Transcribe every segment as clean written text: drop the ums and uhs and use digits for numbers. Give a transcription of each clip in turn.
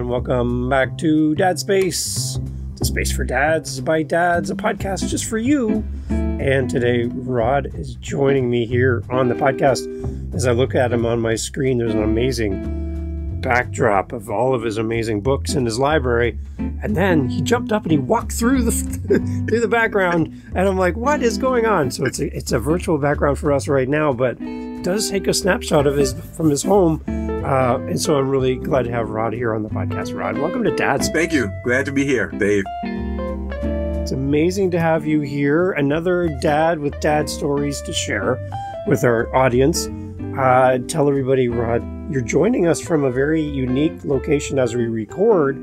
and welcome back to Dad Space. The Space for Dads by Dads, a podcast just for you. And today, Rod is joining me here on the podcast. As I look at him on my screen, there's an amazing backdrop of all of his amazing books in his library. And then he jumped up and he walked through the through the background. And I'm like, what is going on? So it's a virtual background for us right now, but it does take a snapshot of from his home. And so I'm really glad to have Rod here on the podcast. Rod, welcome to Dad's. Thank you. Glad to be here, Dave. It's amazing to have you here. Another dad with dad stories to share with our audience. Tell everybody, Rod, you're joining us from a very unique location as we record,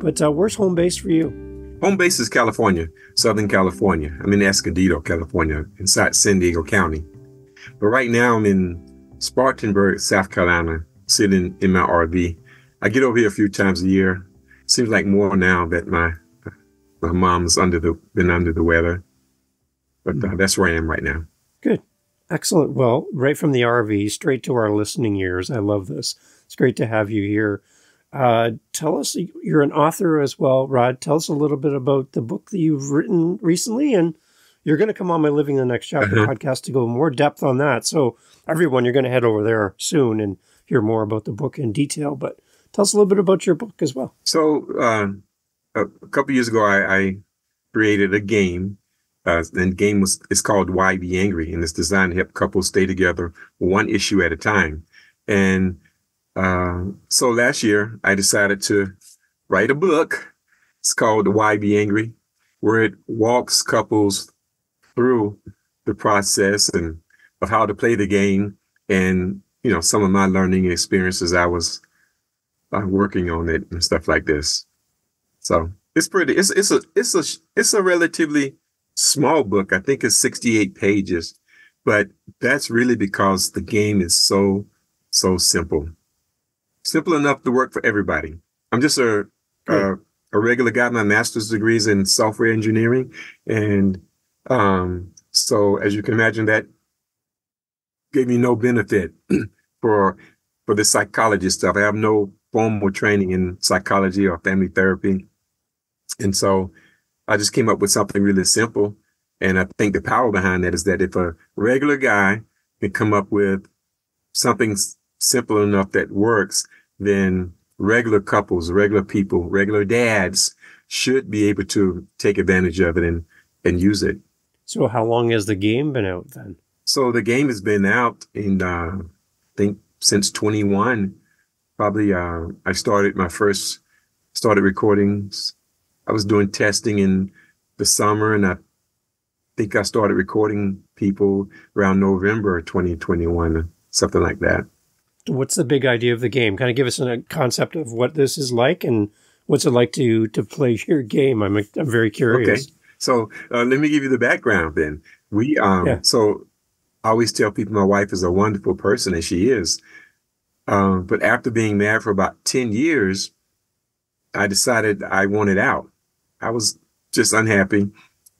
but where's home base for you? Home base is California, Southern California. I'm in Escondido, California, inside San Diego County. But right now I'm in Spartanburg, South Carolina, sitting in my RV. I get over here a few times a year. Seems like more now that my mom's been under the weather. But that's where I am right now. Good. Excellent. Well, right from the RV, straight to our listening ears. I love this. It's great to have you here. Tell us, you're an author as well, Rod. Tell us a little bit about the book that you've written recently, and you're going to come on my Living the Next Chapter podcast to go more depth on that. So everyone, you're going to head over there soon and hear more about the book in detail, but tell us a little bit about your book as well. So a couple years ago, I created a game, and the game is called YBAngry, and it's designed to help couples stay together one issue at a time. And so last year, I decided to write a book. It's called YBAngry, where it walks couples through the process and of how to play the game, and some of my learning experiences I was working on it and stuff like this. So it's pretty. It's a relatively small book. I think it's 68 pages, but that's really because the game is so simple enough to work for everybody. I'm just a regular guy. My master's degree is in software engineering, and so as you can imagine, that gave me no benefit for the psychology stuff. I have no formal training in psychology or family therapy. And so I just came up with something really simple. And I think the power behind that is that if a regular guy can come up with something simple enough that works, then regular couples, regular people, regular dads should be able to take advantage of it and use it. So how long has the game been out then? So the game has been out in, I think, since 21. Probably I started recordings. I was doing testing in the summer, and I think I started recording people around November 2021, something like that. What's the big idea of the game? Kind of give us a concept of what this is like and what's it like to play your game. I'm very curious. Okay. So let me give you the background then. So I always tell people my wife is a wonderful person, and she is. But after being married for about 10 years, I decided I wanted out. I was just unhappy.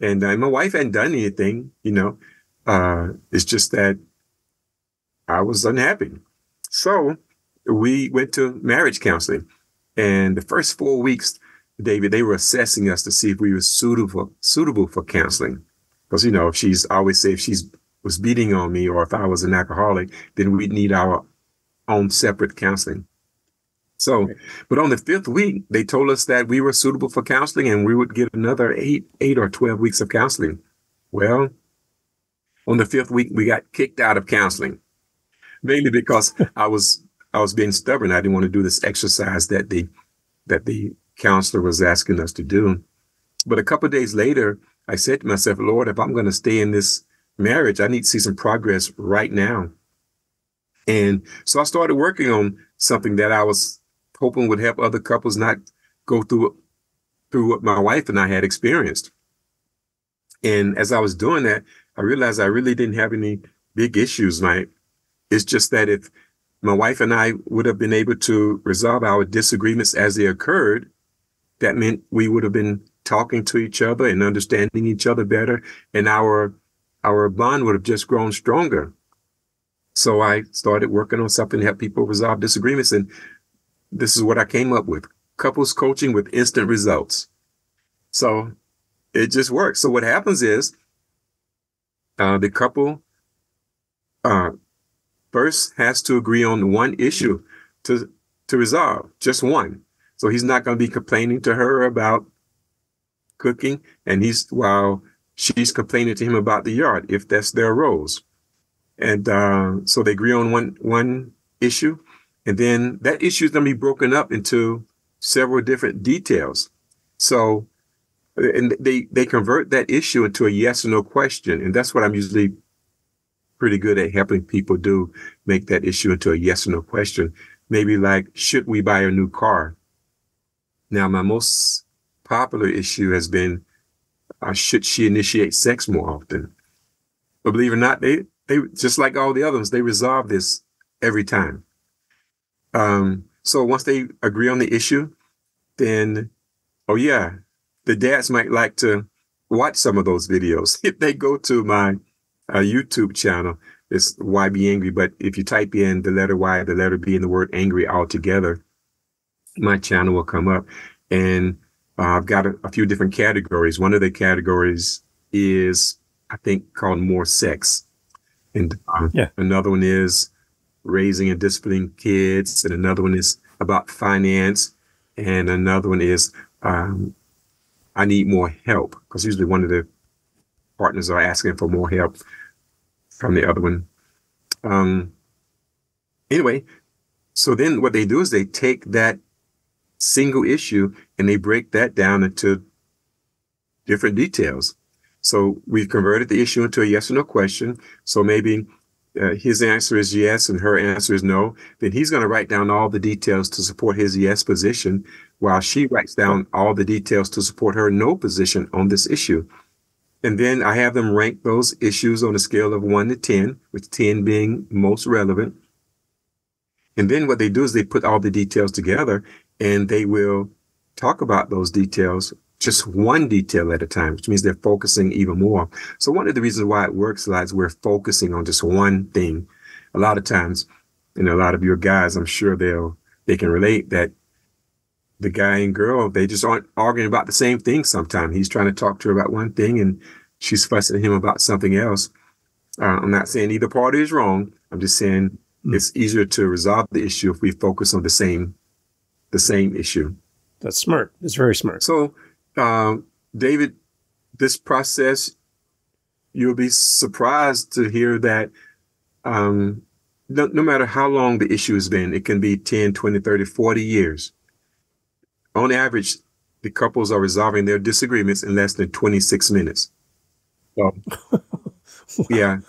And my wife hadn't done anything, It's just that I was unhappy. So we went to marriage counseling. And the first 4 weeks, David, they were assessing us to see if we were suitable for counseling. Because, if she was beating on me, or if I was an alcoholic, then we'd need our own separate counseling. So, but on the 5th week, they told us that we were suitable for counseling and we would get another 8 or 12 weeks of counseling. Well, on the 5th week, we got kicked out of counseling, mainly because I was being stubborn. I didn't want to do this exercise that the counselor was asking us to do. But a couple of days later, I said to myself, Lord, if I'm going to stay in this marriage, I need to see some progress right now. And so I started working on something that I was hoping would help other couples not go through what my wife and I had experienced. And as I was doing that, I realized I really didn't have any big issues. It's just that if my wife and I would have been able to resolve our disagreements as they occurred, that meant we would have been talking to each other and understanding each other better, and our bond would have just grown stronger. So I started working on something to help people resolve disagreements, and this is what I came up with: couples coaching with instant results. So it just works. So what happens is the couple first has to agree on one issue to resolve, just one. So he's not going to be complaining to her about cooking, and while she's complaining to him about the yard, if that's their roles. And so they agree on one issue, and then that issue is going to be broken up into several different details. So, and they convert that issue into a yes or no question, and that's what I'm usually pretty good at helping people do, make that issue into a yes or no question. Maybe like, should we buy a new car? Now, my most popular issue has been, should she initiate sex more often? But believe it or not, they just like all the other ones, they resolve this every time. So once they agree on the issue, then, oh yeah, the dads might like to watch some of those videos. If they go to my YouTube channel, it's YBAngry, but if you type in the letter Y, the letter B, and the word angry all together, my channel will come up. And I've got a few different categories. One of the categories is, I think, called more sex. And another one is raising and disciplining kids. And another one is about finance. And another one is I need more help, because usually one of the partners are asking for more help from the other one. Anyway, so then what they do is they take that single issue and they break that down into different details. So we've converted the issue into a yes or no question. So maybe his answer is yes and her answer is no. Then he's going to write down all the details to support his yes position, while she writes down all the details to support her no position on this issue. And then I have them rank those issues on a scale of 1 to 10, with 10 being most relevant. And then what they do is they put all the details together, and they will talk about those details, just one detail at a time, which means they're focusing even more. So one of the reasons why it works a lot is we're focusing on just one thing. A lot of times, a lot of your guys, I'm sure they can relate that the guy and girl, they just aren't arguing about the same thing sometimes. He's trying to talk to her about one thing and she's fussing at him about something else. I'm not saying either party is wrong. I'm just saying it's easier to resolve the issue if we focus on the same issue. That's smart. It's very smart. So, David, this process, you'll be surprised to hear that no matter how long the issue has been, it can be 10, 20, 30, 40 years. On average, the couples are resolving their disagreements in less than 26 minutes. So, yeah.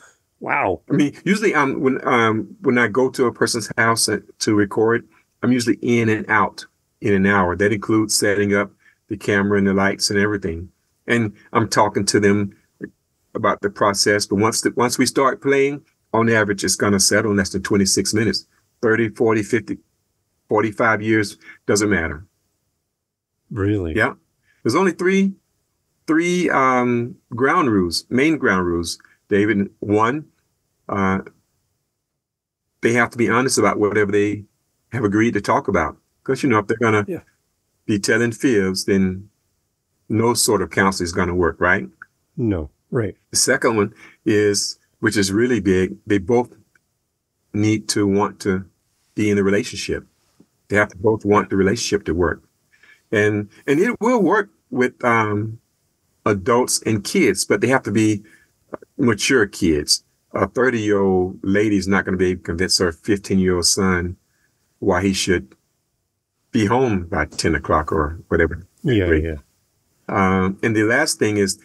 Wow. I mean, usually when I go to a person's house to record, I'm usually in and out in an hour. That includes setting up the camera and the lights and everything. And I'm talking to them about the process. But once we start playing, on average, it's going to settle in less than 26 minutes. 30, 40, 50, 45 years, doesn't matter. Really? Yeah. There's only three main ground rules, David. One, they have to be honest about whatever they have agreed to talk about. Because, if they're going to be telling fibs, then no sort of counseling is going to work, right? No, right. The second one is, which is really big, they both need to want to be in a relationship. They have to both want the relationship to work. And it will work with adults and kids, but they have to be mature kids. A 30-year-old lady is not going to be able to convince her 15-year-old son why he should be home by 10 o'clock or whatever. Yeah. And the last thing is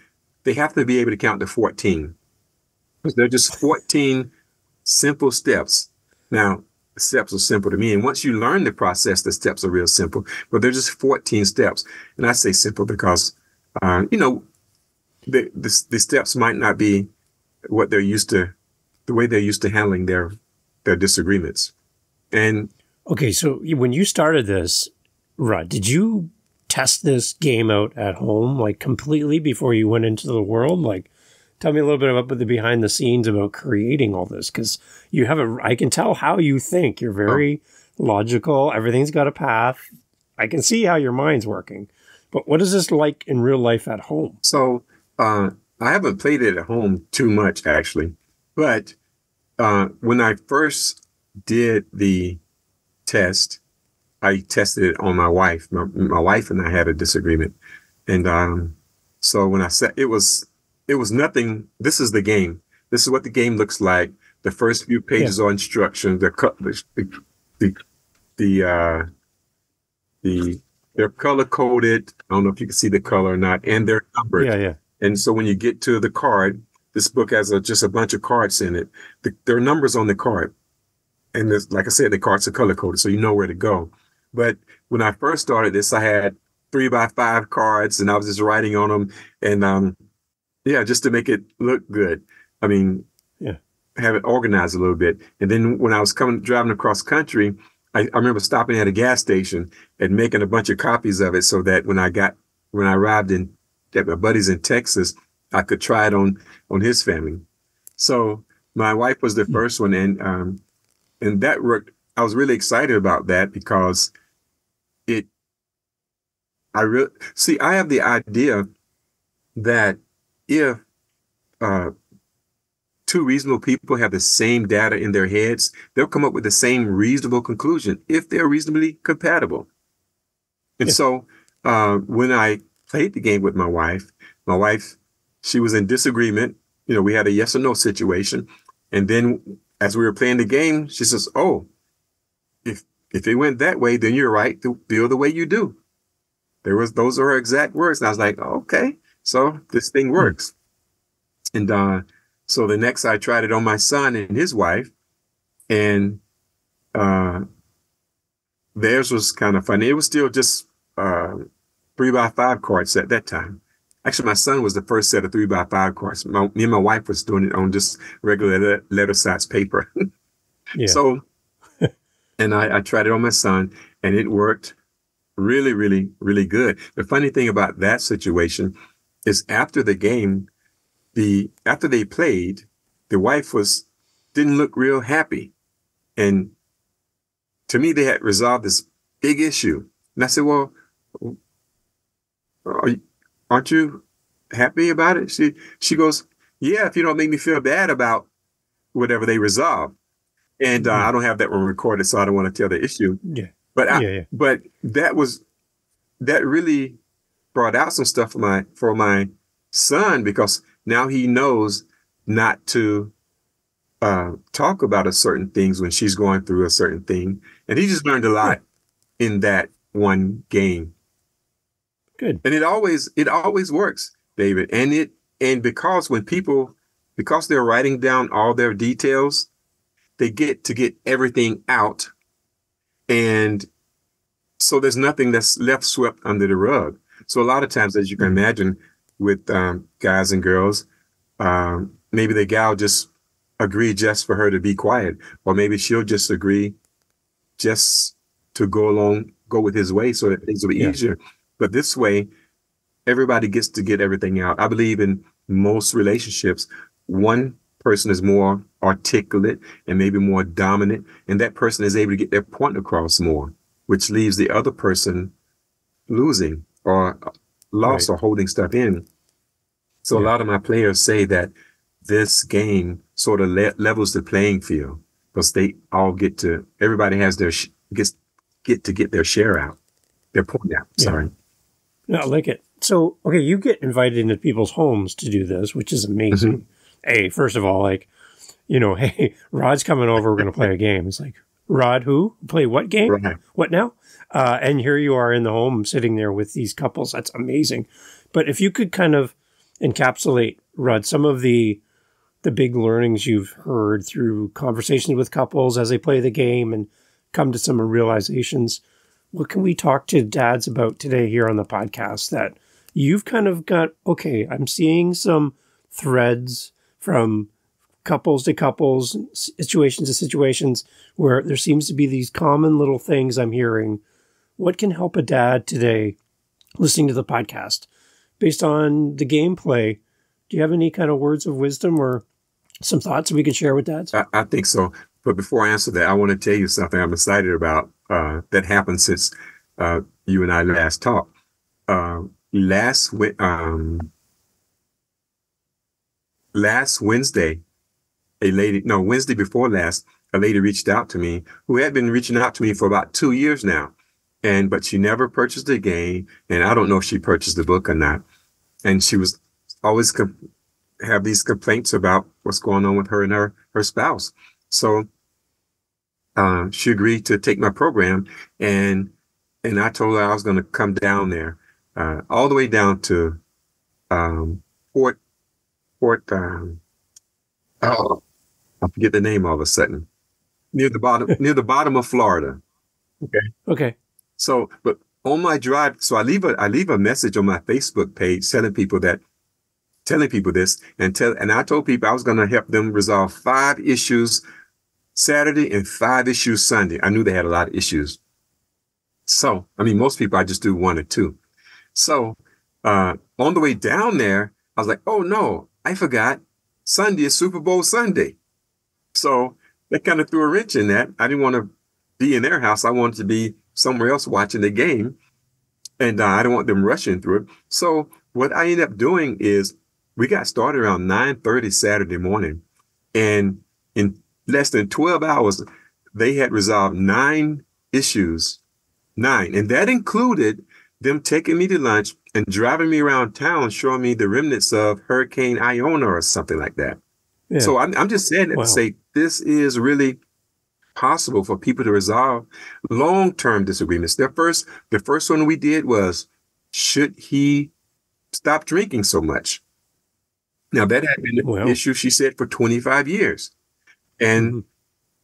they have to be able to count to 14. Because they're just 14 simple steps. Now, the steps are simple to me. And once you learn the process, the steps are real simple. But they're just 14 steps. And I say simple because, the steps might not be what they're used to, the way they're used to handling their disagreements. And okay, so when you started this, Rod, did you test this game out at home, like completely before you went into the world? Like, tell me a little bit about the behind the scenes about creating all this, because I can tell how you think. You're very logical. Everything's got a path. I can see how your mind's working, but what is this like in real life at home? So I haven't played it at home too much, actually. But when I first did the test, I tested it on my wife. My wife and I had a disagreement. And so when I said it was nothing. This is the game. This is what the game looks like. The first few pages are instructions. They're color coded. I don't know if you can see the color or not, and they're numbered. Yeah. And so when you get to the card, this book has just a bunch of cards in it. There are numbers on the card, and like I said, the cards are color coded, so you know where to go. But when I first started this, I had 3x5 cards, and I was just writing on them, and just to make it look good. I mean, have it organized a little bit. And then when I was driving across country, I remember stopping at a gas station and making a bunch of copies of it so that when I arrived at my buddies in Texas, I could try it on his family. So my wife was the first one, and that worked. I was really excited about that because I have the idea that if two reasonable people have the same data in their heads, they'll come up with the same reasonable conclusion if they're reasonably compatible. And so when I played the game with my wife, she was in disagreement. We had a yes or no situation. And then as we were playing the game, she says, "Oh, if it went that way, then you're right to feel the way you do." Those are her exact words. And I was like, "Okay, so this thing works." And so the next I tried it on my son and his wife, and theirs was kind of funny. It was still just 3x5 cards at that time. Actually, my son was the first set of 3x5 cards. Me and my wife was doing it on just regular letter-sized paper. So, and I tried it on my son, and it worked really, really, really good. The funny thing about that situation is after the game, after they played, the wife didn't look real happy. And to me, they had resolved this big issue. And I said, "Well, aren't you happy about it?" She goes, "Yeah, if you don't make me feel bad about whatever they resolve." And I don't have that one recorded, so I don't want to tell the issue. Yeah. But but that really brought out some stuff for my son, because now he knows not to talk about a certain things when she's going through a certain thing. And he just learned a lot in that one game. Good. And it always works, David. And because they're writing down all their details, they get to get everything out. And so there's nothing that's left swept under the rug. So a lot of times, as you can imagine, with guys and girls, maybe the gal just agreed just for her to be quiet, or maybe she'll just agree just to go with his way so that things will be easier. But this way, everybody gets to get everything out. I believe in most relationships, one person is more articulate and maybe more dominant, and that person is able to get their point across more, which leaves the other person losing or lost or holding stuff in. So a lot of my players say that this game sort of levels the playing field, because they all everybody has get to get their share out, their point out. Sorry. No, I like it. So, okay, you get invited into people's homes to do this, which is amazing. Hey, first of all, hey, Rod's coming over, we're going to play a game. It's like, Rod, who? Play what game? Right. What now? And here you are in the home sitting there with these couples. That's amazing. But if you could kind of encapsulate, Rod, some of the big learnings you've heard through conversations with couples as they play the game and come to some realizations, what can we talk to dads about today here on the podcast that you've kind of got, okay, I'm seeing some threads from couples to couples, situations to situations, where there seems to be these common little things I'm hearing. What can help a dad today listening to the podcast based on the gameplay? Do you have any kind of words of wisdom or some thoughts that we can share with dads? I think so. But before I answer that, I want to tell you something I'm excited about that happened since you and I last talked. Last Wednesday, Wednesday before last, a lady reached out to me who had been reaching out to me for about 2 years now. But she never purchased the game. And I don't know if she purchased the book or not. And she was always have these complaints about what's going on with her and her spouse. So, she agreed to take my program, and I told her I was going to come down there, all the way down to, Fort, oh, I forget the name all of a sudden, near the bottom of Florida. Okay. So, but on my drive, so I leave a message on my Facebook page telling people this, and I told people I was going to help them resolve 5 issues Saturday and 5 issues Sunday. I knew they had a lot of issues. So, I mean, most people, I just do 1 or 2. So, on the way down there, I was like, oh no, I forgot Sunday is Super Bowl Sunday. So that kind of threw a wrench in that. I didn't want to be in their house. I wanted to be somewhere else watching the game. And I don't want them rushing through it. So what I ended up doing is we got started around 9:30 Saturday morning. And in less than 12 hours, they had resolved 9 issues. 9. And that included them taking me to lunch and driving me around town, showing me the remnants of Hurricane Iona or something like that. Yeah. So I'm just saying that to say this is really possible for people to resolve long-term disagreements. The first one we did was, should he stop drinking so much? Now, that had been an issue, she said, for 25 years. And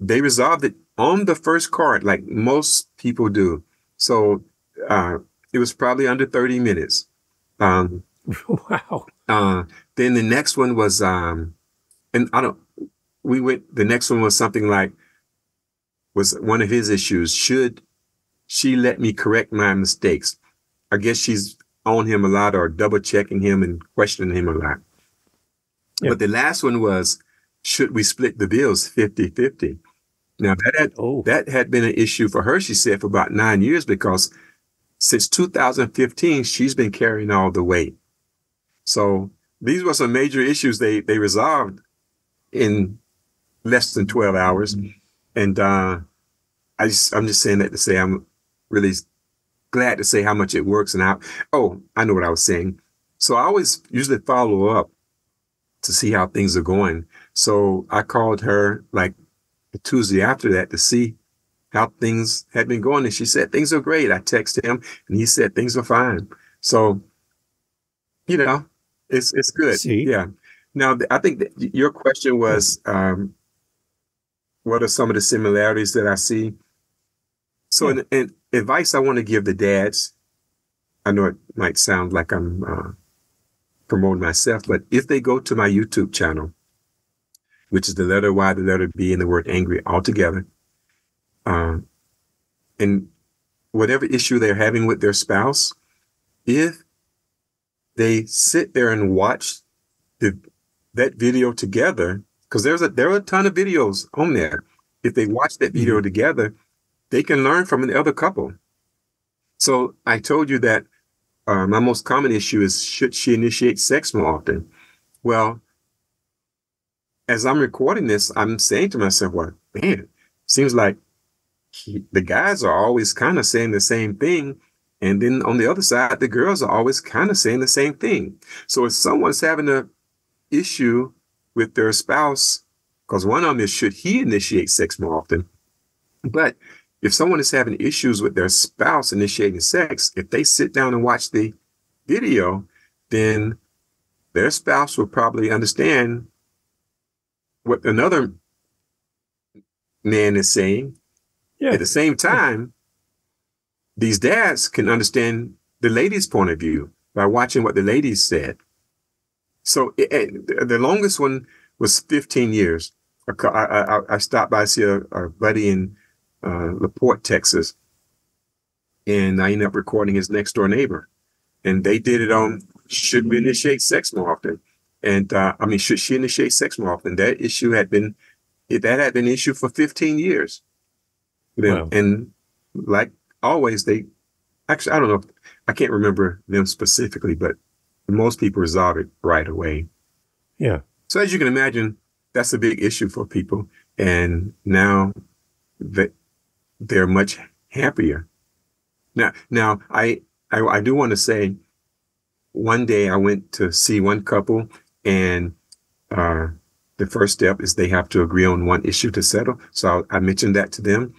they resolved it on the first card, like most people do. So it was probably under 30 minutes. Wow. Then the next one was, the next one was something like, was one of his issues. Should she let me correct my mistakes? I guess she's on him a lot, or double checking him and questioning him a lot. Yeah. But the last one was, should we split the bills 50-50? Now that had been an issue for her, she said, for about 9 years, because since 2015, she's been carrying all the weight. So these were some major issues they resolved in less than 12 hours. And I'm just saying that to say I'm really glad to say how much it works. And I know what I was saying. So I always usually follow up to see how things are going. So I called her like the Tuesday after that to see how things had been going. And she said, things are great. I texted him and he said, things are fine. So, it's good. See? Yeah. Now, I think that your question was, what are some of the similarities that I see? So in advice I want to give the dads, I know it might sound like I'm promoting myself, but if they go to my YouTube channel, which is the letter Y, the letter B, and the word angry all together, and whatever issue they're having with their spouse, if they sit there and watch that video together, because there are a ton of videos on there. If they watch that video together, they can learn from the other couple. So I told you that my most common issue is, should she initiate sex more often? Well, as I'm recording this, I'm saying to myself, well, man, seems like the guys are always kind of saying the same thing. And then on the other side, the girls are always kind of saying the same thing. So if someone's having an issue with their spouse, because one of them is, should he initiate sex more often? But if someone is having issues with their spouse initiating sex, if they sit down and watch the video, then their spouse will probably understand what another man is saying. Yeah. At the same time, these dads can understand the lady's point of view by watching what the ladies said. So the longest one was 15 years. I stopped by to see a buddy in LaPorte, Texas, and I ended up recording his next door neighbor. And they did it on, should we initiate sex more often? And should she initiate sex more often? That had been an issue for 15 years. Wow. And like always, they actually, I don't know. I can't remember them specifically, but most people resolve it right away. Yeah. So as you can imagine, that's a big issue for people. And now that they're much happier. Now, I do want to say one day I went to see one couple, and uh, the first step is they have to agree on one issue to settle. So I mentioned that to them,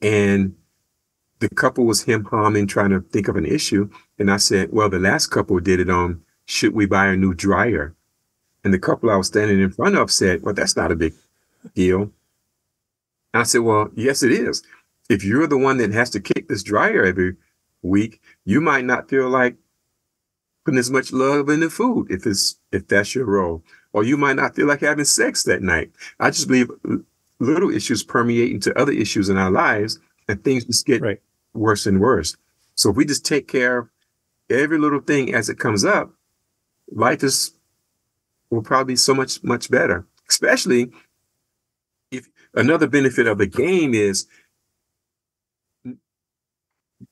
and the couple was hem-humming, trying to think of an issue. And I said, well, the last couple did it on, should we buy a new dryer? And the couple I was standing in front of said, well, that's not a big deal. And I said, well, yes, it is. If you're the one that has to kick this dryer every week, you might not feel like putting as much love in the food if that's your role. Or you might not feel like having sex that night. I just believe little issues permeate into other issues in our lives, and things just get worse and worse. So if we just take care of every little thing as it comes up, life will probably be so much better. Especially if another benefit of the game is,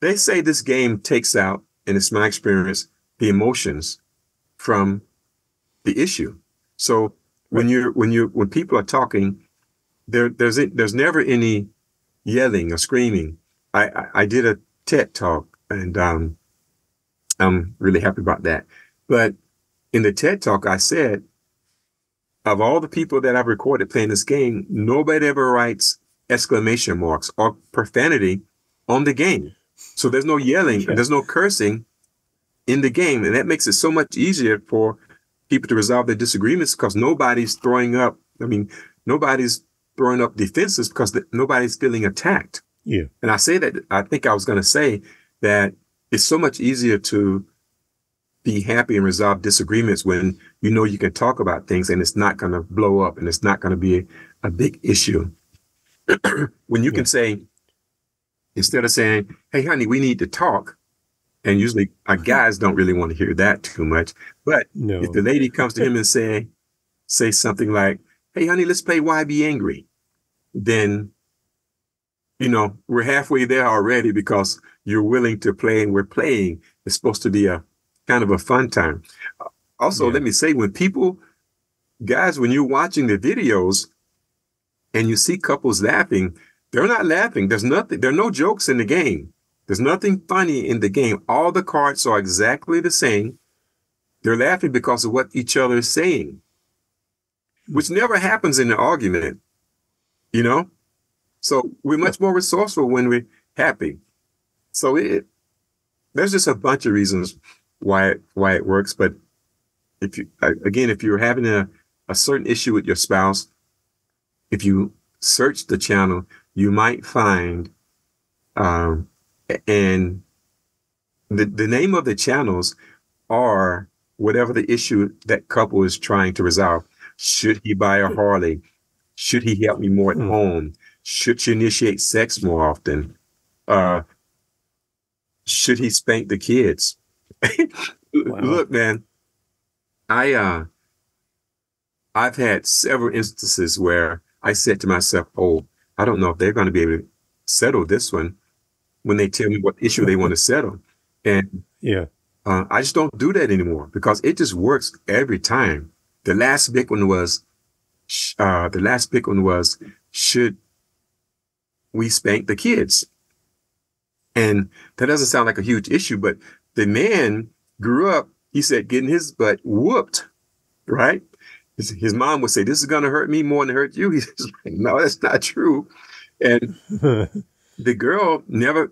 they say this game takes out, and it's my experience, the emotions from the issue. So when people are talking, there's never any yelling or screaming. I did a TED talk, and I'm really happy about that. But in the TED talk, I said, of all the people that I've recorded playing this game, nobody ever writes exclamation marks or profanity on the game. So there's no yelling and there's no cursing in the game. And that makes it so much easier for people to resolve their disagreements, because nobody's throwing up defenses, because nobody's feeling attacked. Yeah. And I say that, I think I was going to say that it's so much easier to be happy and resolve disagreements when you know you can talk about things and it's not going to blow up and it's not going to be a big issue. When you can say, instead of saying, hey, honey, we need to talk. And usually our guys don't really want to hear that too much. But if the lady comes to him and say something like, hey, honey, let's play YBAngry, then, we're halfway there already, because you're willing to play and we're playing. It's supposed to be a kind of a fun time. Also, let me say, when you're watching the videos and you see couples laughing, they're not laughing. There are no jokes in the game. There's nothing funny in the game. All the cards are exactly the same. They're laughing because of what each other is saying, which never happens in an argument, So we're much more resourceful when we're happy. So there's just a bunch of reasons why it works. But if you're having a certain issue with your spouse, if you search the channel, you might find, and the name of the channels are whatever the issue that couple is trying to resolve. Should he buy a Harley? Should he help me more at home? Should she initiate sex more often? Should he spank the kids? Wow. Look, man, I've had several instances where I said to myself, oh, I don't know if they're going to be able to settle this one when they tell me what issue they want to settle. And I just don't do that anymore, because it just works every time. The last big one was, should we spank the kids? And that doesn't sound like a huge issue, but the man grew up, he said, getting his butt whooped, right? His mom would say, this is going to hurt me more than hurt you. He's like, no, that's not true. And the girl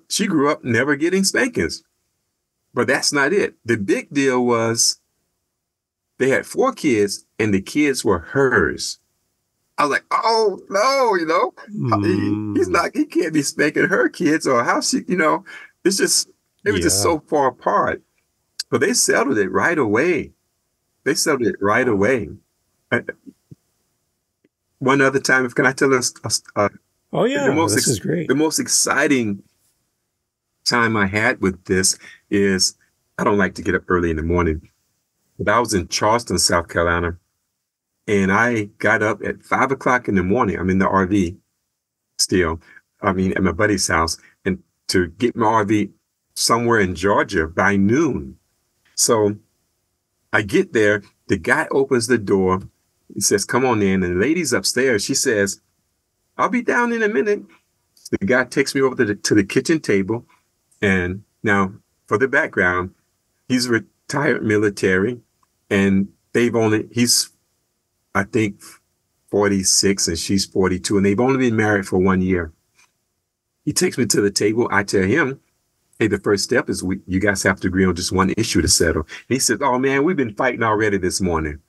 she grew up never getting spankings. But that's not it. The big deal was they had 4 kids and the kids were hers. I was like, oh, no, he can't be spanking her kids, or how she, it was just so far apart. But they settled it right away. One other time, can I tell us? This is great. The most exciting time I had with this is, I don't like to get up early in the morning, but I was in Charleston, South Carolina, and I got up at 5 o'clock in the morning. I'm in the RV still. At my buddy's house, and to get my RV somewhere in Georgia by noon. So I get there, the guy opens the door. He says, come on in. And the lady's upstairs. She says, I'll be down in a minute. The guy takes me over to the kitchen table. And now for the background, he's retired military, and he's, I think, 46 and she's 42, and they've only been married for 1 year. He takes me to the table. I tell him, hey, the first step is you guys have to agree on just one issue to settle. And he says, oh man, we've been fighting already this morning.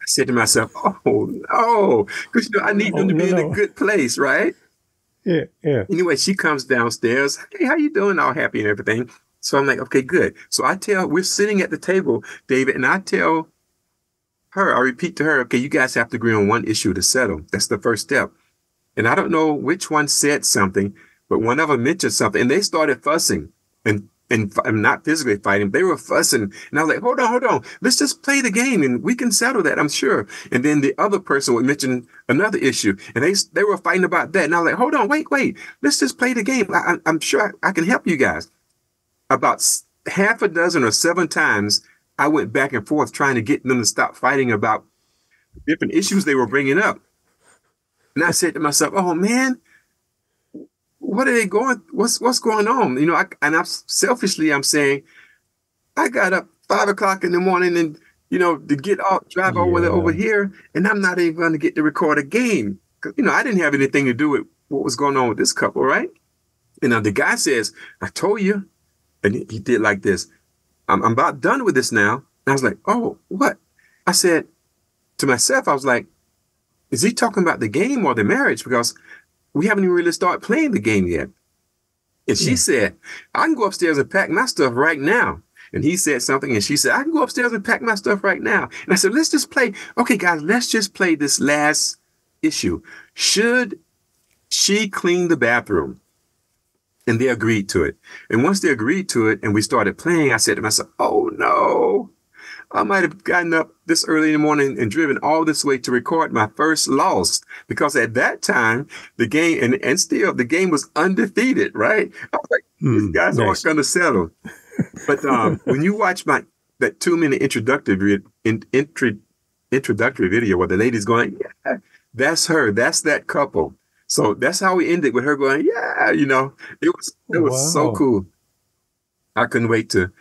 I said to myself, oh no, because I need them to be in a good place, right? Yeah. Anyway, she comes downstairs. Hey, how you doing? All happy and everything. So I'm like, okay, good. So we're sitting at the table, David, and I tell her, I repeat to her, okay, you guys have to agree on one issue to settle. That's the first step. And I don't know which one said something, but one of them mentioned something, and they started fussing and not physically fighting. They were fussing. And I was like, hold on. Let's just play the game and we can settle that, I'm sure. And then the other person would mention another issue, and they were fighting about that. And I was like, hold on, wait. Let's just play the game. I'm sure I can help you guys. About half a dozen or 7 times, I went back and forth trying to get them to stop fighting about different issues they were bringing up. And I said to myself, oh man, what are they going? What's going on? I'm saying, I got up 5 o'clock in the morning and, to drive over here, and I'm not even going to get to record a game. I didn't have anything to do with what was going on with this couple, right? And the guy says, I told you. And he did like this. I'm about done with this now. And I was like, oh, what? I said to myself, I was like, is he talking about the game or the marriage? Because we haven't even really started playing the game yet. And she said, I can go upstairs and pack my stuff right now. And he said something, and she said, I can go upstairs and pack my stuff right now. And I said, let's just play. Okay, guys, let's just play this last issue. Should she clean the bathroom? And they agreed to it. And once they agreed to it and we started playing, I said to myself, oh no, I might have gotten up this early in the morning and driven all this way to record my first loss, because at that time, the game, and still the game was undefeated, right? I was like, these guys aren't going to settle. But when you watch that 2-minute introductory video where the lady's going, yeah, that's her, that's that couple. So that's how we ended, with her going, yeah, it was so cool. I couldn't wait to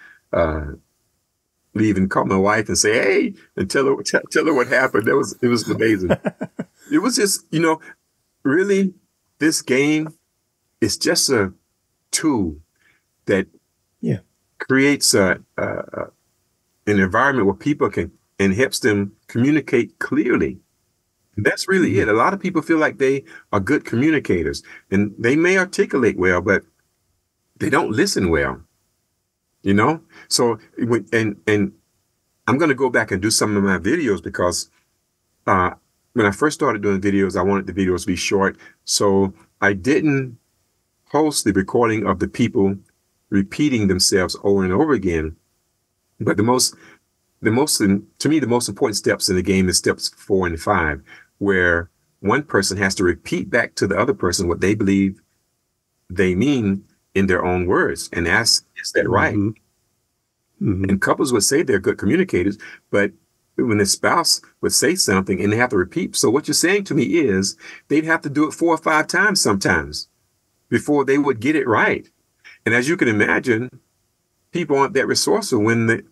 leave and call my wife and say, hey, and tell her what happened. It was amazing. It was just, really, this game is just a tool that creates an environment where people can, and helps them communicate clearly. That's really it. A lot of people feel like they are good communicators, and they may articulate well, but they don't listen well, So, and I'm going to go back and do some of my videos, because when I first started doing videos, I wanted the videos to be short. So I didn't post the recording of the people repeating themselves over and over again. But to me, the most important steps in the game is steps 4 and 5. Where one person has to repeat back to the other person what they believe they mean in their own words and ask, is that right? And couples would say they're good communicators, but when the spouse would say something and they have to repeat. So what you're saying to me is they'd have to do it 4 or 5 times sometimes before they would get it right. And as you can imagine, people aren't that resourceful when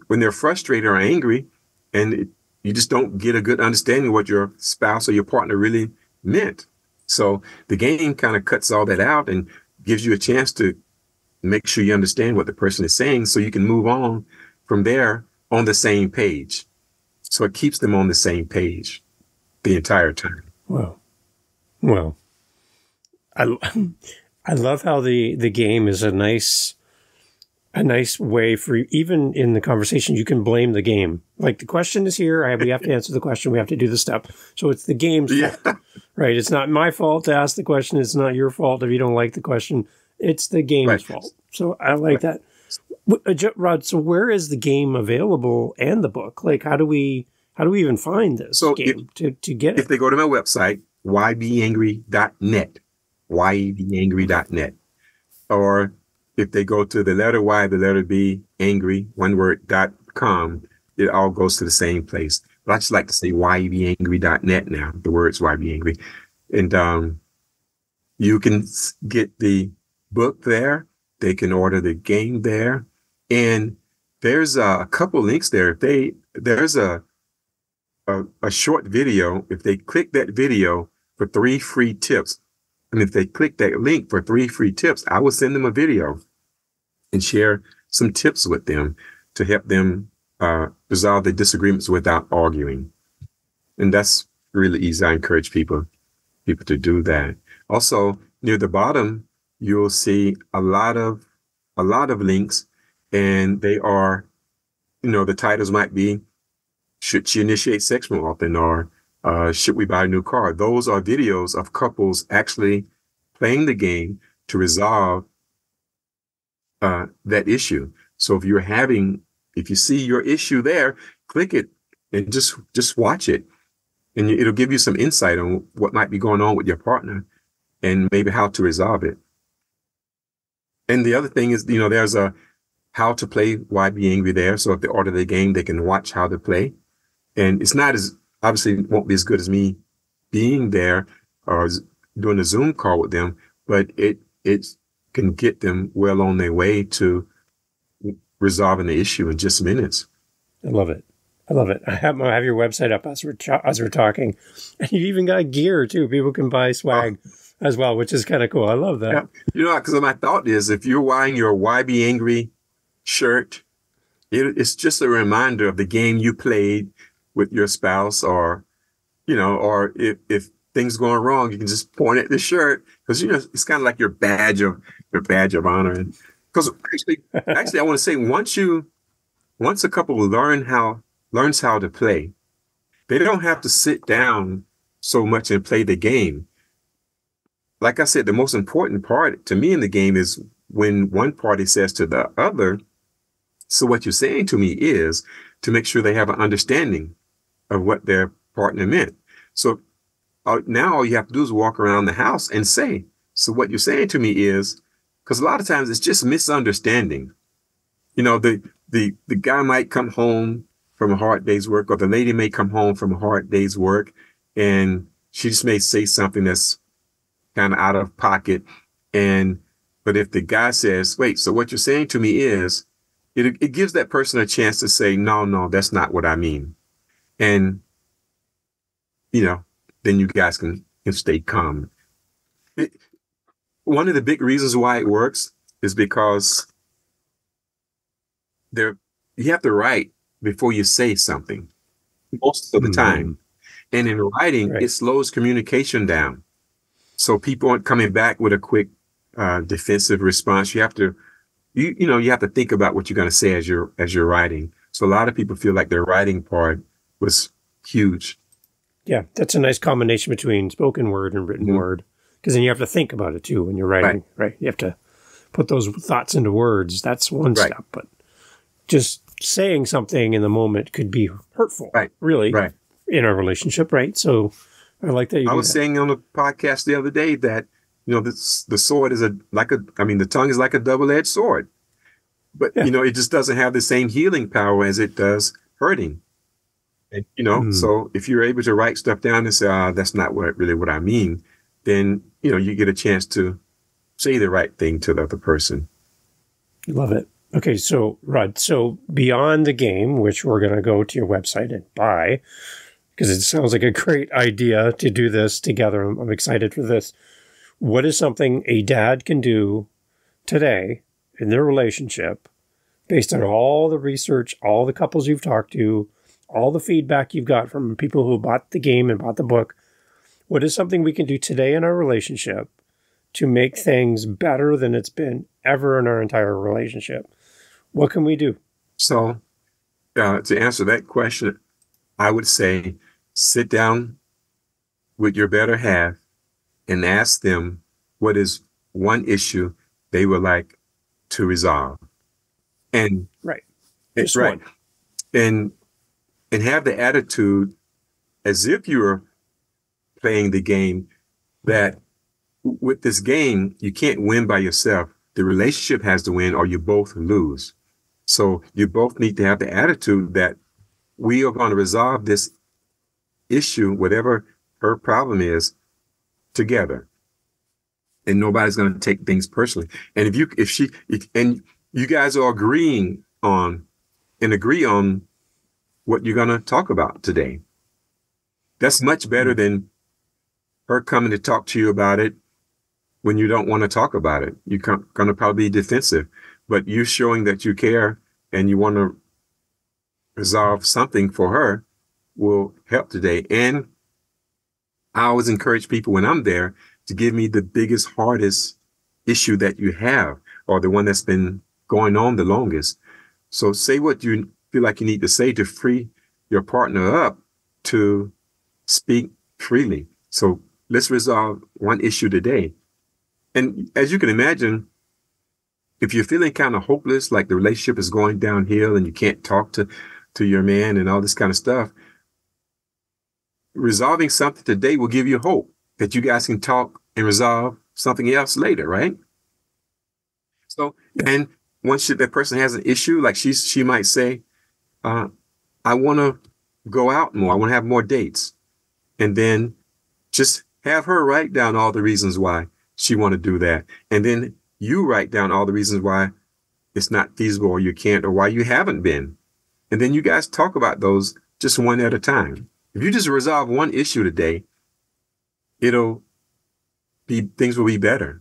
they're frustrated or angry, and you just don't get a good understanding of what your spouse or your partner really meant. So the game kind of cuts all that out and gives you a chance to make sure you understand what the person is saying, so you can move on from there on the same page. So it keeps them on the same page the entire time. Well, I love how the game is a nice way for, even in the conversation, you can blame the game. Like, the question is here, we have to answer the question, we have to do the step. So it's the game's fault, right? It's not my fault to ask the question. It's not your fault if you don't like the question. It's the game's fault. So I like that. Rod, so where is the game available and the book? Like, how do we even find this game to get it? If they go to my website, YBAngry.net, YBAngry.net, or if they go to the letter Y, the letter B, angry, one word, .com, it all goes to the same place. But I just like to say YBAngry.net now. The word's YBAngry. And you can get the book there. They can order the game there. And there's a couple links there. There's a short video. If they click that video for 3 free tips, and if they click that link for 3 free tips, I will send them a video and share some tips with them to help them resolve the disagreements without arguing. And that's really easy. I encourage people to do that. Also, near the bottom, you'll see a lot of links, and they are, the titles might be, should she initiate sex more often, or should we buy a new car? Those are videos of couples actually playing the game to resolve that issue. So if you see your issue there, click it and just watch it. And it'll give you some insight on what might be going on with your partner and maybe how to resolve it. And the other thing is, there's a how to play YBAngry there. So if they order the game, they can watch how to play. And it's not obviously won't be as good as me being there or doing a Zoom call with them, but it can get them well on their way to resolving the issue in just minutes. I love it. I have your website up as we're talking, and you even got gear too. People can buy swag as well, which is kind of cool. I love that. Yeah. Because my thought is, if you're wearing your YBAngry shirt, it's just a reminder of the game you played with your spouse, or if things going wrong, you can just point at the shirt, because it's kind of like your badge of honor. And because actually, I want to say once a couple learns how to play, they don't have to sit down so much and play the game. Like I said, the most important part to me in the game is when one party says to the other, so what you're saying to me is, to make sure they have an understanding of what their partner meant. So now all you have to do is walk around the house and say, so what you're saying to me is, because a lot of times it's just misunderstanding. The guy might come home from a hard day's work, or the lady may come home from a hard day's work, and she just may say something that's kind of out of pocket. But if the guy says, wait, so what you're saying to me is, it gives that person a chance to say, no, that's not what I mean. And, then you guys can stay calm. One of the big reasons why it works is because you have to write before you say something most of the time. And in writing, it slows communication down. So people aren't coming back with a quick defensive response. You have to, you have to think about what you're going to say as you're writing. So a lot of people feel like their writing part was huge. Yeah, that's a nice combination between spoken word and written word, because then you have to think about it too when you're writing. Right. You have to put those thoughts into words. That's one step, but just saying something in the moment could be hurtful, really, in our relationship, right? So I like that. I was saying on a podcast the other day that, the sword is the tongue is like a double-edged sword, but, it just doesn't have the same healing power as it does hurting. And, so if you're able to write stuff down and say, that's not really what I mean, then, you get a chance to say the right thing to the other person. Love it. Okay, so Rod, beyond the game, which we're going to go to your website and buy, because it sounds like a great idea to do this together. I'm excited for this. What is something a dad can do today in their relationship, based on all the research, all the couples you've talked to, all the feedback you've got from people who bought the game and bought the book? What is something we can do today in our relationship to make things better than it's been ever in our entire relationship? What can we do? So to answer that question, I would say sit down with your better half and ask them what is one issue they would like to resolve. And Just one. And have the attitude as if you were playing the game, that with this game, you can't win by yourself. the relationship has to win or you both lose. So you both need to have the attitude that we are going to resolve this issue, whatever her problem is, together. And nobody's going to take things personally. And if you guys are agreeing on and agree on what you're going to talk about today, that's much better than her coming to talk to you about it when you don't want to talk about it. You're going to probably be defensive, but you showing that you care and you want to resolve something for her will help today. And I always encourage people when I'm there to give me the biggest, hardest issue that you have, or the one that's been going on the longest. So say what you feel like you need to say to free your partner up to speak freely. So let's resolve one issue today. And as you can imagine, if you're feeling kind of hopeless, like the relationship is going downhill and you can't talk to your man and all this kind of stuff, resolving something today will give you hope that you guys can talk and resolve something else later, right? So, and once that person has an issue, like she might say, I want to go out more. I want to have more dates. And then just have her write down all the reasons why she want to do that. And then you write down all the reasons why it's not feasible or you can't or why you haven't been. And then you guys talk about those just one at a time. If you just resolve one issue today, things will be better.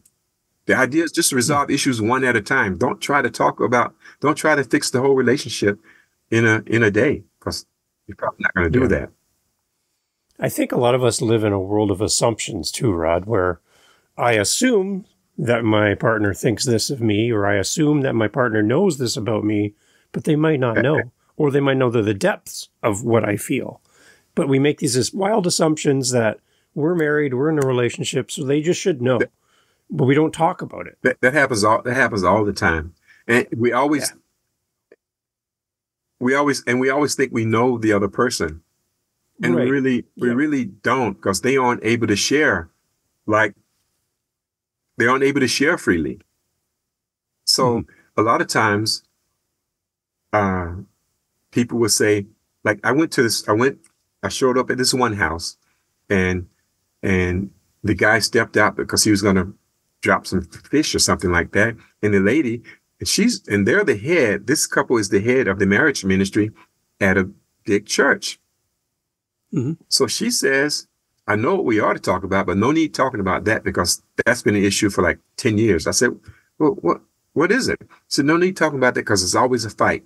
The idea is just to resolve issues one at a time. Don't try to fix the whole relationship in a day, because you're probably not going to do that. I think a lot of us live in a world of assumptions too, Rod, where I assume that my partner thinks this of me, or I assume that my partner knows this about me, but they might not know, or they might know the depths of what I feel. But we make these wild assumptions that we're married, we're in a relationship, so they just should know. But we don't talk about it. That happens all the time. And we always think we know the other person. And we really don't, because they aren't able to share. Like, they aren't able to share freely. So a lot of times, people will say, like, I showed up at this one house, and the guy stepped out because he was going to drop some fish or something like that. And the lady, they're the head. This couple is the head of the marriage ministry at a big church. Mm-hmm. So she says, I know what we ought to talk about, but no need talking about that, because that's been an issue for like 10 years. I said, well, what is it? She said, no need talking about that, because it's always a fight.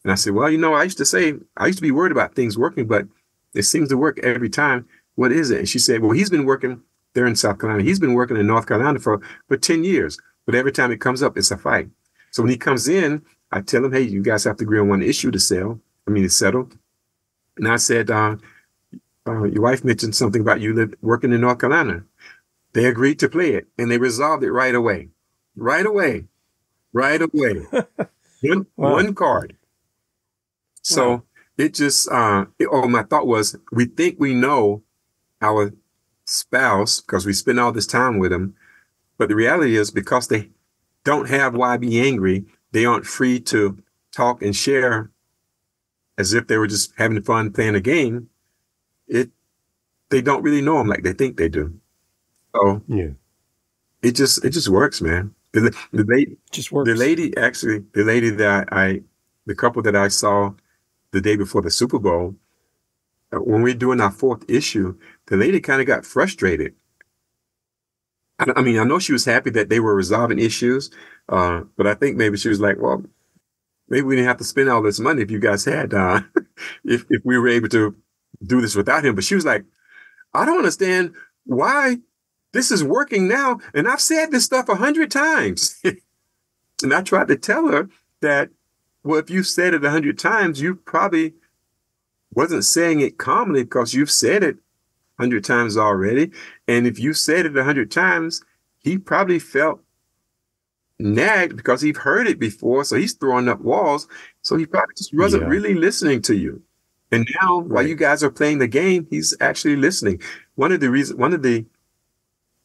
And I said, well, I used to be worried about things working, but it seems to work every time. What is it? And she said, well, he's been working there in South Carolina. He's been working in North Carolina for 10 years. But every time it comes up, it's a fight. So when he comes in, I tell him, hey, you guys have to agree on one issue to settle. And I said, your wife mentioned something about you working in North Carolina. They agreed to play it, and they resolved it right away. Right away. One card. So it just, my thought was, we think we know our spouse because we spend all this time with them. But the reality is, because they don't have YBAngry, they aren't free to talk and share as if they were just having fun playing a game. They don't really know them like they think they do. So it just works, man. The couple that I saw the day before the Super Bowl, when we were doing our fourth issue, the lady kind of got frustrated. I mean, I know she was happy that they were resolving issues, but I think maybe she was like, well, maybe we didn't have to spend all this money if you guys had, if we were able to do this without him. But she was like, I don't understand why this is working now. And I've said this stuff 100 times. And I tried to tell her that, well, if you said it 100 times, you probably wasn't saying it calmly, because you've said it 100 times already. And if you said it 100 times, he probably felt nagged because he's heard it before. So he's throwing up walls. So he probably just wasn't really listening to you. And now, while you guys are playing the game, he's actually listening. One of the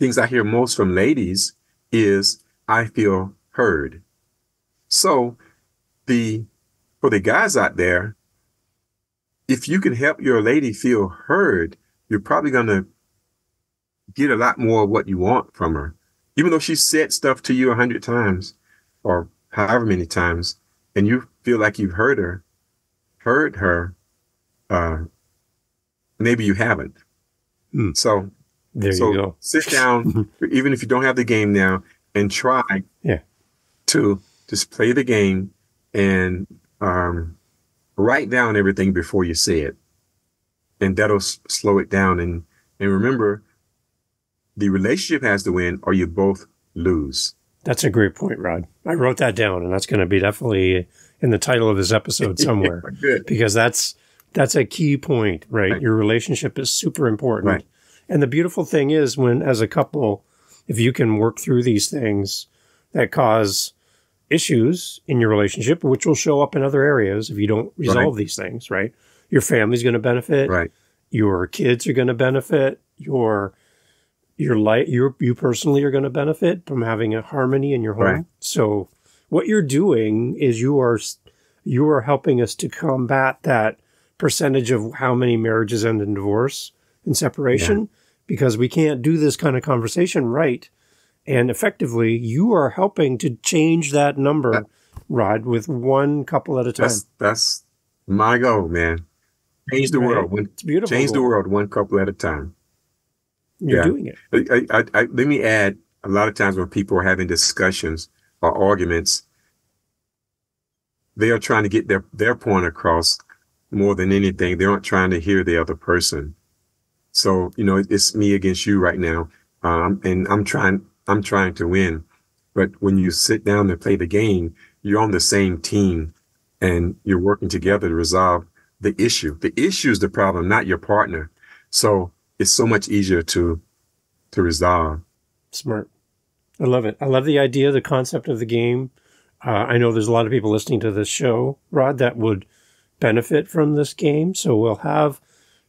things I hear most from ladies is, I feel heard. So for the guys out there, if you can help your lady feel heard, you're probably going to get a lot more of what you want from her. Even though she said stuff to you 100 times or however many times, and you feel like you've heard her, maybe you haven't. So there you go. Sit down, even if you don't have the game now, and try to just play the game and write down everything before you say it. And that'll slow it down. And remember, the relationship has to win or you both lose. That's a great point, Rod. I wrote that down, and that's going to be definitely in the title of this episode somewhere. Good. Because that's a key point, right? Your relationship is super important. Right. And the beautiful thing is when, as a couple, if you can work through these things that cause issues in your relationship, which will show up in other areas if you don't resolve these things, right? Your family's going to benefit. Right. Your kids are going to benefit. You personally are going to benefit from having a harmony in your home. Right. So what you're doing is you are helping us to combat that percentage of how many marriages end in divorce and separation, because we can't do this kind of conversation right. And effectively, you are helping to change that number, Rod, with one couple at a time. That's my goal, man. Change the world. It's beautiful. Change the world one couple at a time. You're doing it. Let me add, a lot of times when people are having discussions or arguments, they are trying to get their point across more than anything. They aren't trying to hear the other person. So, it's me against you right now. And I'm trying to win. But when you sit down and play the game, you're on the same team and you're working together to resolve the issue. The issue is the problem, not your partner. So it's so much easier to resolve. Smart. I love it. I love the idea, the concept of the game. I know there's a lot of people listening to this show, Rod, that would benefit from this game. So we'll have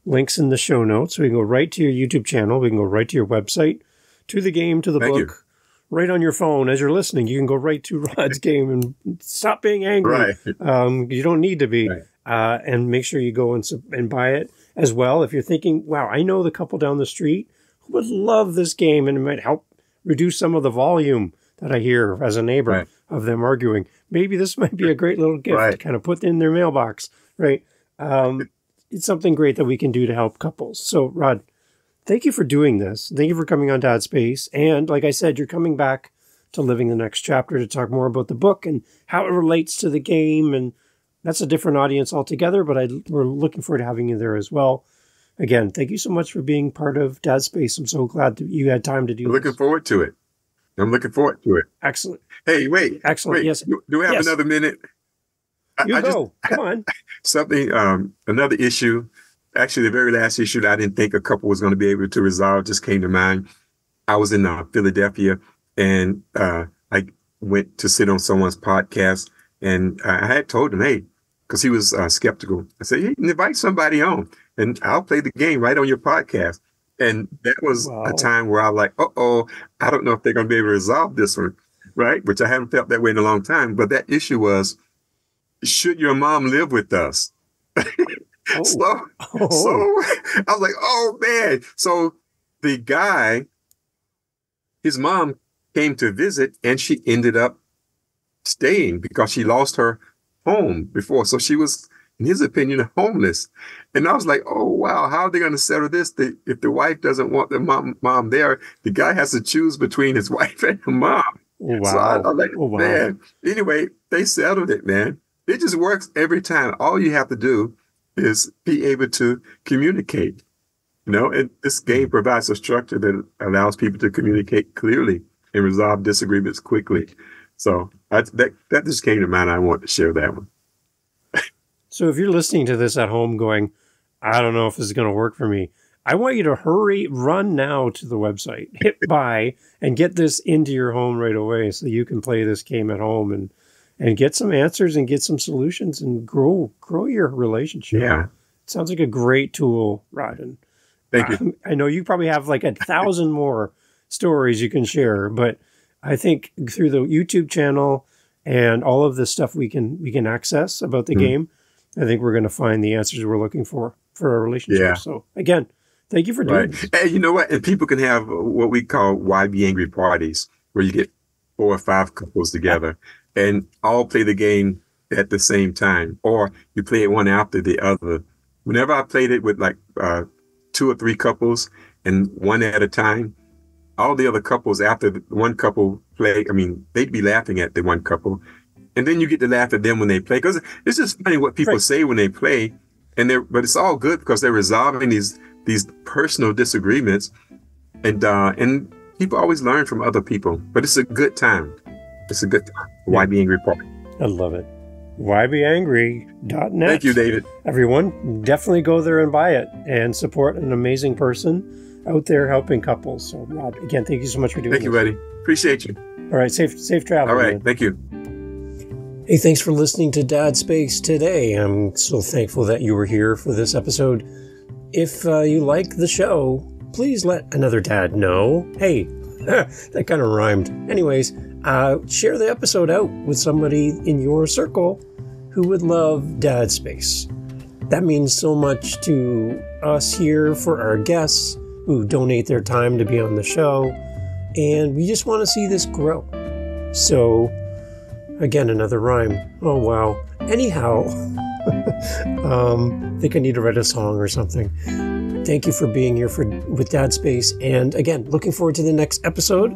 links in the show notes. We can go right to your YouTube channel. We can go right to your website, to the game, to the book, right on your phone. As you're listening, you can go right to Rod's game and stop being angry. Right. You don't need to be. Right. And make sure you go and buy it as well. If you're thinking, wow, I know the couple down the street who would love this game and it might help reduce some of the volume that I hear as a neighbor of them arguing. Maybe this might be a great little gift to kind of put in their mailbox, right? It's something great that we can do to help couples. So, Rod, thank you for doing this. Thank you for coming on Dad Space. And like I said, you're coming back to Living the Next Chapter to talk more about the book and how it relates to the game. And that's a different audience altogether, but we're looking forward to having you there as well. Again, thank you so much for being part of Dad Space. I'm so glad that you had time to do this. Looking forward to it. I'm looking forward to it. Excellent. Hey, wait. Excellent. Wait. Yes. Do we have another minute? Come on. Something, another issue. Actually, the very last issue that I didn't think a couple was going to be able to resolve just came to mind. I was in Philadelphia and I went to sit on someone's podcast and I had told him, hey, because he was skeptical. I said, hey, invite somebody on and I'll play the game right on your podcast. And that was a time where I was like, I don't know if they're going to be able to resolve this one, right? Which I haven't felt that way in a long time. But that issue was, should your mom live with us? So I was like, oh, man. So the guy, his mom came to visit and she ended up staying because she lost her home before. So she was, in his opinion, homeless. And I was like, oh, wow, how are they going to settle this? If the wife doesn't want the mom there, the guy has to choose between his wife and the mom. Wow. So I was like, man. Anyway, they settled it, man. It just works every time. All you have to do is be able to communicate, and this game provides a structure that allows people to communicate clearly and resolve disagreements quickly. So that just came to mind. I want to share that one. So if you're listening to this at home going, I don't know if this is going to work for me, I want you to run now to the website, hit buy, and get this into your home right away so you can play this game at home and get some answers and get some solutions and grow your relationship. Yeah. It sounds like a great tool, Rod. Thank you. I know you probably have like 1,000 more stories you can share, but I think through the YouTube channel and all of the stuff we can access about the game, I think we're going to find the answers we're looking for our relationship. Yeah. So again, thank you for doing this. And you know what? And people can have what we call YBAngry parties, where you get 4 or 5 couples together and all play the game at the same time, or you play it one after the other. Whenever I played it with like 2 or 3 couples and one at a time, all the other couples after the one couple play, I mean, they'd be laughing at the one couple, and then you get to laugh at them when they play, because it's just funny what people say when they play, but it's all good because they're resolving these personal disagreements, and people always learn from other people. But it's a good time. It's a good time. YBAngry party. I love it. YBAngry.net. Thank you, David. Everyone, definitely go there and buy it and support an amazing person out there helping couples. So, Rod, again, thank you so much for doing this. Thank you, buddy. Appreciate you. All right, safe travel. All right, man. Thank you. Hey, thanks for listening to Dad Space today. I'm so thankful that you were here for this episode. If you like the show, please let another dad know. Hey, that kind of rhymed. Anyways, share the episode out with somebody in your circle who would love Dad Space. That means so much to us here, for our guests who donate their time to be on the show, and we just want to see this grow. So, again, another rhyme. Oh, wow. Anyhow, I think I need to write a song or something. Thank you for being here with Dad Space. And again, looking forward to the next episode.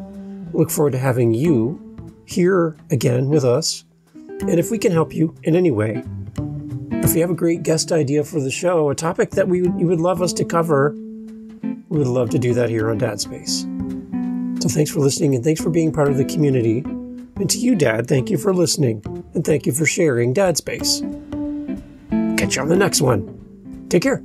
Look forward to having you here again with us. And if we can help you in any way, if you have a great guest idea for the show, a topic that you would love us to cover, we would love to do that here on Dad Space. So thanks for listening, and thanks for being part of the community. And to you, Dad, thank you for listening, and thank you for sharing Dad Space. Catch you on the next one. Take care.